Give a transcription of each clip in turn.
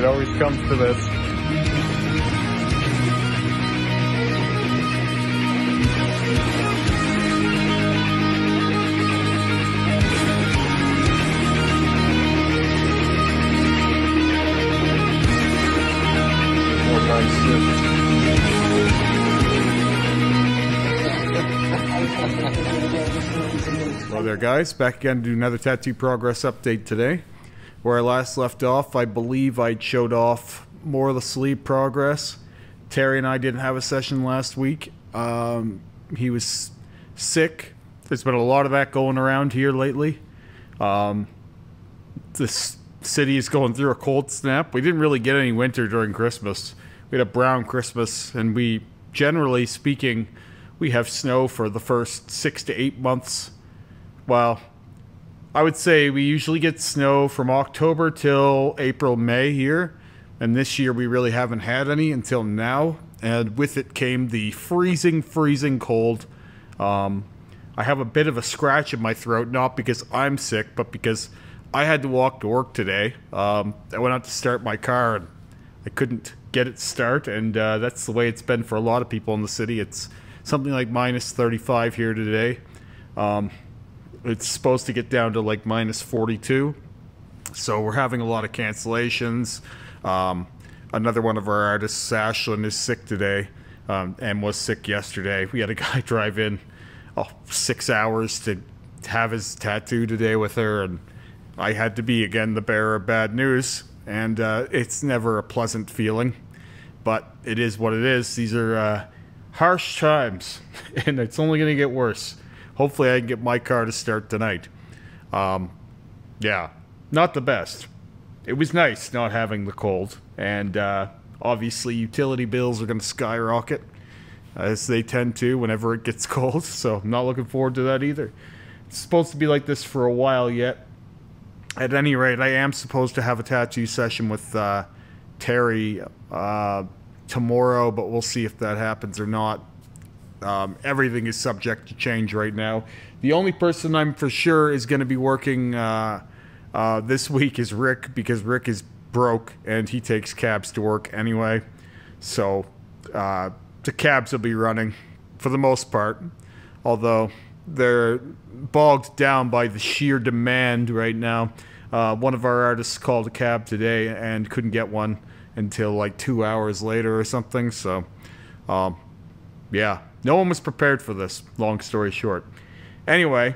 always comes to this. Hello there guys, back again to do another tattoo progress update today. Where I last left off, I believe I showed off more of the sleeve progress. Terry and I didn't have a session last week. He was sick. There's been a lot of that going around here lately. This city is going through a cold snap. We didn't really get any winter during Christmas. We had a brown Christmas, and we, generally speaking, we have snow for the first 6 to 8 months. Well, I would say we usually get snow from October till April, May here. And this year we really haven't had any until now. And with it came the freezing cold. I have a bit of a scratch in my throat, not because I'm sick, but because I had to walk to work today. I went out to start my car and I couldn't get it to start. And that's the way it's been for a lot of people in the city. It's something like minus 35 here today. It's supposed to get down to like minus 42. So we're having a lot of cancellations. Another one of our artists, Ashlyn, is sick today and was sick yesterday. We had a guy drive in 6 hours to have his tattoo today with her, and I had to be, again, the bearer of bad news. And it's never a pleasant feeling, but it is what it is. These are harsh times, and it's only going to get worse. Hopefully I can get my car to start tonight. Yeah, not the best. It was nice not having the cold. And obviously utility bills are going to skyrocket, as they tend to whenever it gets cold. So I'm not looking forward to that either. It's supposed to be like this for a while yet. At any rate, I am supposed to have a tattoo session with Terry tomorrow, but we'll see if that happens or not. Everything is subject to change right now. The only person I'm for sure is going to be working this week is Rick, because Rick is broke and he takes cabs to work anyway. So the cabs will be running for the most part, although they're bogged down by the sheer demand right now. One of our artists called a cab today and couldn't get one until like 2 hours later or something. So yeah. No one was prepared for this, long story short. Anyway,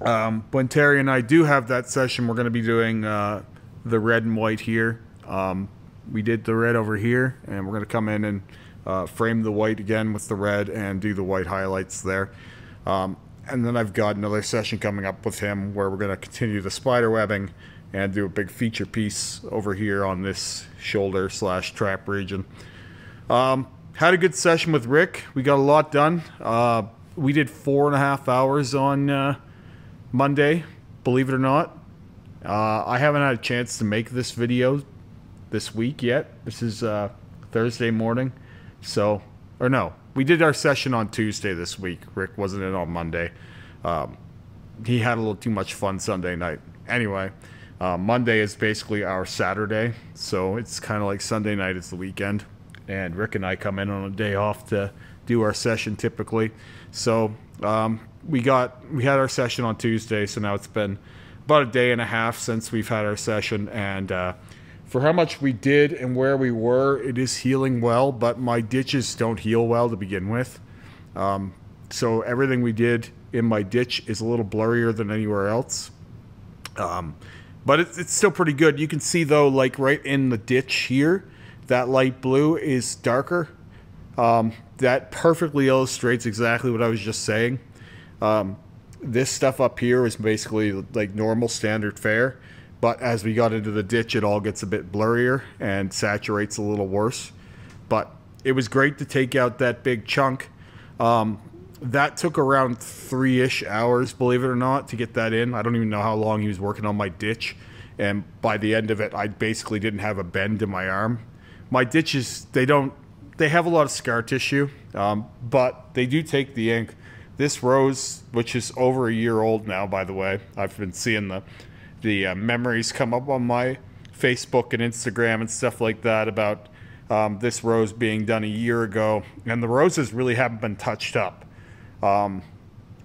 when Terry and I do have that session, we're going to be doing the red and white here. We did the red over here, and we're going to come in and frame the white again with the red and do the white highlights there. And then I've got another session coming up with him where we're going to continue the spider webbing and do a big feature piece over here on this shoulder / trap region. Had a good session with Rick. We got a lot done. We did 4.5 hours on Monday, believe it or not. I haven't had a chance to make this video this week yet. This is Thursday morning. So, or no, we did our session on Tuesday this week. Rick wasn't in on Monday. He had a little too much fun Sunday night. Anyway, Monday is basically our Saturday. So it's kind of like Sunday night is the weekend. And Rick and I come in on a day off to do our session typically. So we had our session on Tuesday, so now it's been about a day and a half since we've had our session. And for how much we did and where we were, it is healing well, but my ditches don't heal well to begin with. So everything we did in my ditch is a little blurrier than anywhere else. But it's still pretty good. You can see though, like right in the ditch here, that light blue is darker. That perfectly illustrates exactly what I was just saying. This stuff up here is basically like normal standard fare, but as we got into the ditch, it all gets a bit blurrier and saturates a little worse. But it was great to take out that big chunk. That took around 3-ish hours, believe it or not, to get that in. I don't even know how long he was working on my ditch. And by the end of it, I basically didn't have a bend in my arm. My ditches, they have a lot of scar tissue, but they do take the ink. This rose, which is over a year old now, by the way, I've been seeing the memories come up on my Facebook and Instagram and stuff like that about this rose being done a year ago, and the roses really haven't been touched up.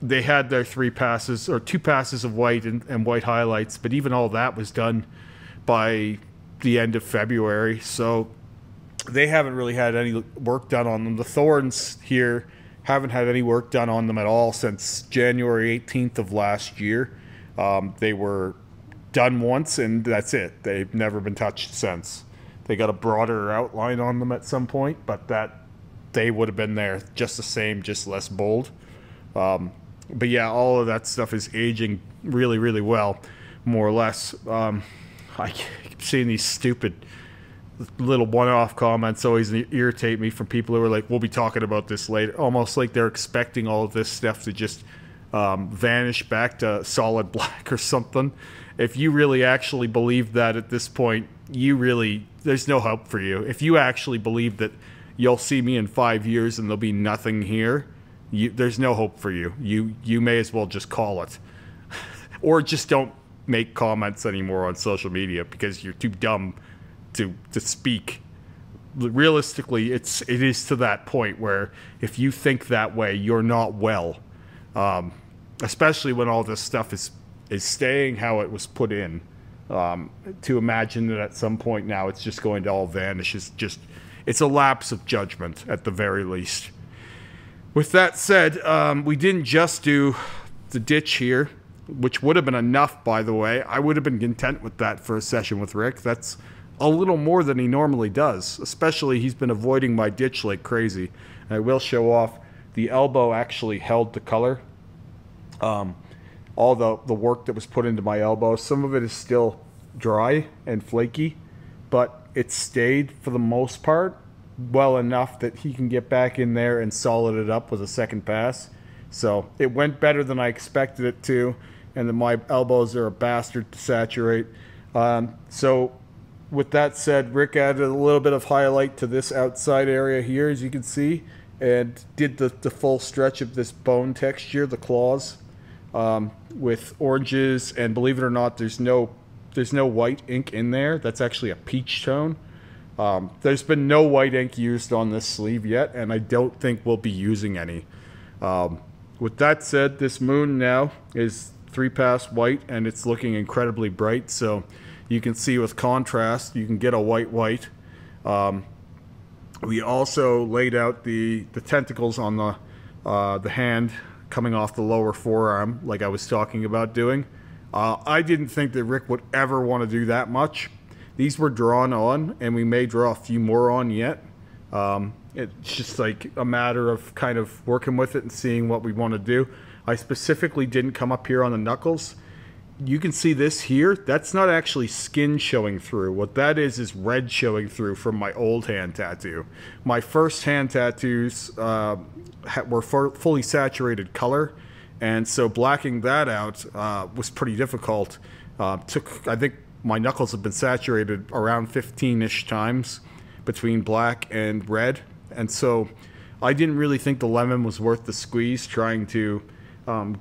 They had their 3 passes or 2 passes of white and white highlights, but even all that was done by the end of February, so they haven't really had any work done on them. The thorns here haven't had any work done on them at all since January 18th of last year. They were done once and that's it. They've never been touched since. They got a broader outline on them at some point, but that they would have been there just the same, just less bold. But yeah, all of that stuff is aging really, really well, more or less. I keep seeing these stupid little one-off comments always irritate me from people who are like, we'll be talking about this later, almost like they're expecting all of this stuff to just vanish back to solid black or something. If you really actually believe that at this point, there's no hope for you. If you actually believe that you'll see me in 5 years and there'll be nothing here, there's no hope for you. You may as well just call it. Or just don't make comments anymore on social media because you're too dumb to speak. Realistically, it is to that point where if you think that way, you're not well. Especially when all this stuff is staying how it was put in. To imagine that at some point now it's just going to all vanish it's a lapse of judgment at the very least. With that said, we didn't just do the ditch here, which would have been enough, by the way. I would have been content with that for a session with Rick. That's a little more than he normally does, especially he's been avoiding my ditch like crazy. And I will show off the elbow actually held the color. All the work that was put into my elbow, some of it is still dry and flaky, but it stayed for the most part well enough that he can get back in there and solid it up with a second pass. So it went better than I expected it to, and then my elbows are a bastard to saturate. So with that said, Rick added a little bit of highlight to this outside area here, as you can see, and did the full stretch of this bone texture, the claws, with oranges, and believe it or not, there's no white ink in there. That's actually a peach tone. There's been no white ink used on this sleeve yet, and I don't think we'll be using any. With that said, this moon now is 3-pass white, and it's looking incredibly bright, so you can see with contrast, you can get a white. We also laid out the tentacles on the hand coming off the lower forearm, like I was talking about doing. I didn't think that Rick would ever want to do that much. These were drawn on, and we may draw a few more on yet. It's just like a matter of kind of working with it and seeing what we want to do. I specifically didn't come up here on the knuckles. You can see this here. That's not actually skin showing through. What that is red showing through from my old hand tattoo. My first hand tattoos were fully saturated color, and so blacking that out was pretty difficult. I think my knuckles have been saturated around 15-ish times between black and red, and so I didn't really think the lemon was worth the squeeze trying to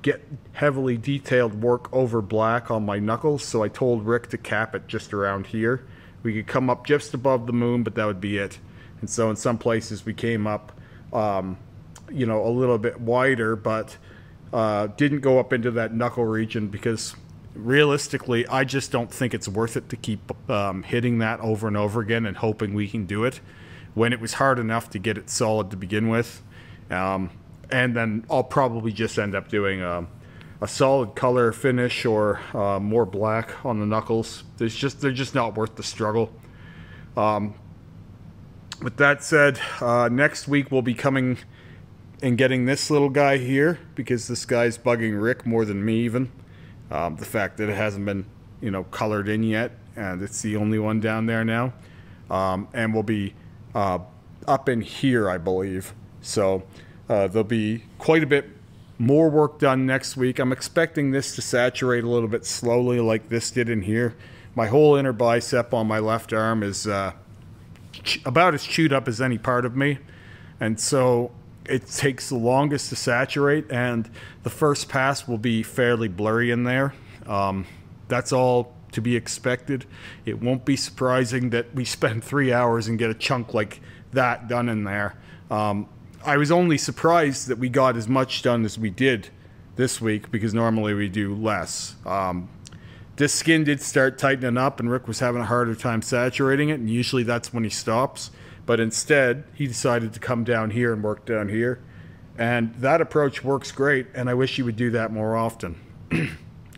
get heavily detailed work over black on my knuckles, so I told Rick to cap it just around here. We could come up just above the moon, but that would be it. And so in some places we came up you know, a little bit wider, but didn't go up into that knuckle region because realistically I just don't think it's worth it to keep hitting that over and over again and hoping we can do it when it was hard enough to get it solid to begin with. And then I'll probably just end up doing a solid color finish or more black on the knuckles. They're just not worth the struggle. With that said, next week we'll be coming and getting this little guy here because this guy's bugging Rick more than me even. The fact that it hasn't been, you know, colored in yet, and it's the only one down there now. And we'll be up in here, I believe. So there'll be quite a bit more work done next week. I'm expecting this to saturate a little bit slowly like this did in here. My whole inner bicep on my left arm is about as chewed up as any part of me. And so it takes the longest to saturate, and the first pass will be fairly blurry in there. That's all to be expected. It won't be surprising that we spend 3 hours and get a chunk like that done in there. I was only surprised that we got as much done as we did this week, because normally we do less. This skin did start tightening up, and Rick was having a harder time saturating it, and usually that's when he stops. But instead, he decided to come down here and work down here. And that approach works great, and I wish he would do that more often.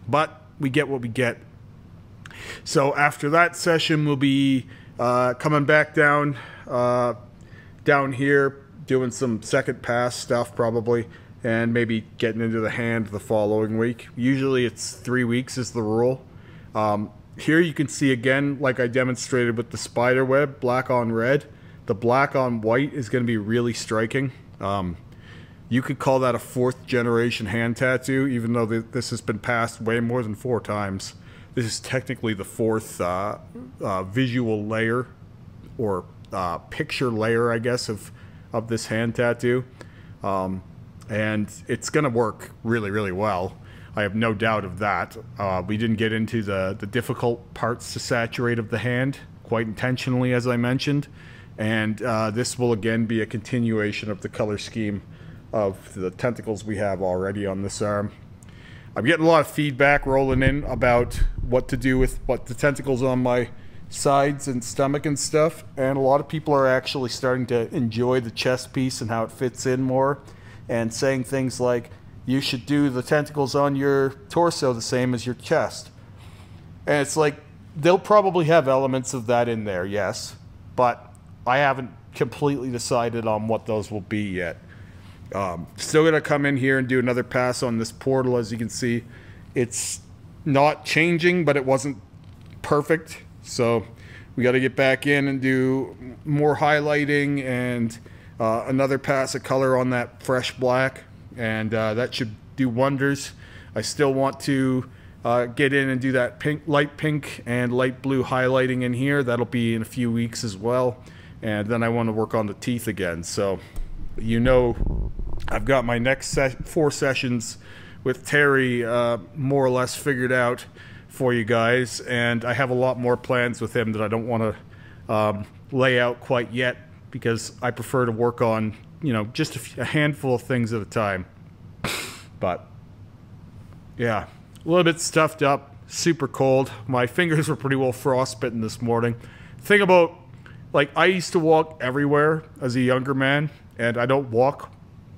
But we get what we get. So after that session, we'll be coming back down here, doing some second pass stuff probably, and maybe getting into the hand the following week. Usually it's 3 weeks is the rule. Here you can see again, like I demonstrated with the spider web, black on red. The black on white is going to be really striking. You could call that a 4th generation hand tattoo, even though this has been passed way more than 4 times. This is technically the 4th visual layer, or picture layer, I guess, of this hand tattoo. And it's going to work really, really well. I have no doubt of that. We didn't get into the difficult parts to saturate of the hand quite intentionally, as I mentioned. And this will again be a continuation of the color scheme of the tentacles we have already on this arm. I'm getting a lot of feedback rolling in about what to do with the tentacles on my sides and stomach and stuff, and a lot of people are actually starting to enjoy the chest piece and how it fits in more, and saying things like, you should do the tentacles on your torso the same as your chest. And it's like, they'll probably have elements of that in there, yes, but I haven't completely decided on what those will be yet. Still gonna come in here and do another pass on this portal. As you can see, it's not changing, but it wasn't perfect, so we got to get back in and do more highlighting and another pass of color on that fresh black, and that should do wonders. I still want to get in and do that light pink and light blue highlighting in here. That'll be in a few weeks as well, and then I want to work on the teeth again. So you know, I've got my next 4 sessions with Terry more or less figured out for you guys, and I have a lot more plans with him that I don't want to lay out quite yet, because I prefer to work on, you know, just a handful of things at a time. But yeah, a little bit stuffed up, super cold. My fingers were pretty well frostbitten this morning. Think about, like, I used to walk everywhere as a younger man, and I don't walk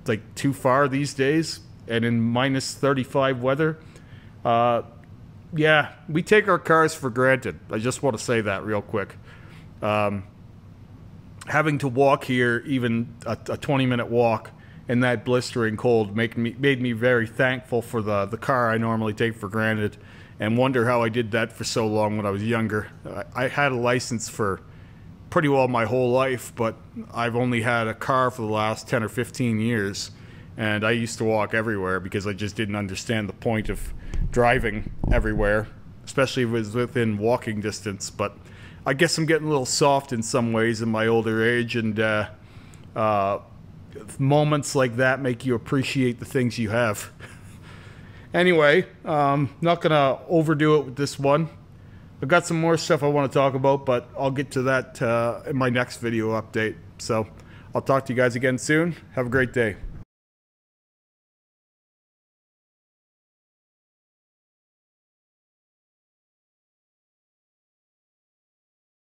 like too far these days, and in minus 35 weather, yeah, we take our cars for granted. I just want to say that real quick. Having to walk here, even a 20-minute walk in that blistering cold, made me very thankful for the car I normally take for granted, and wonder how I did that for so long when I was younger. I had a license for pretty well my whole life, but I've only had a car for the last 10 or 15 years, and I used to walk everywhere because I just didn't understand the point of driving everywhere, especially if it was within walking distance. But I guess I'm getting a little soft in some ways in my older age, and moments like that make you appreciate the things you have. Anyway, not gonna overdo it with this one. I've got some more stuff I want to talk about, but I'll get to that in my next video update. So I'll talk to you guys again soon. Have a great day.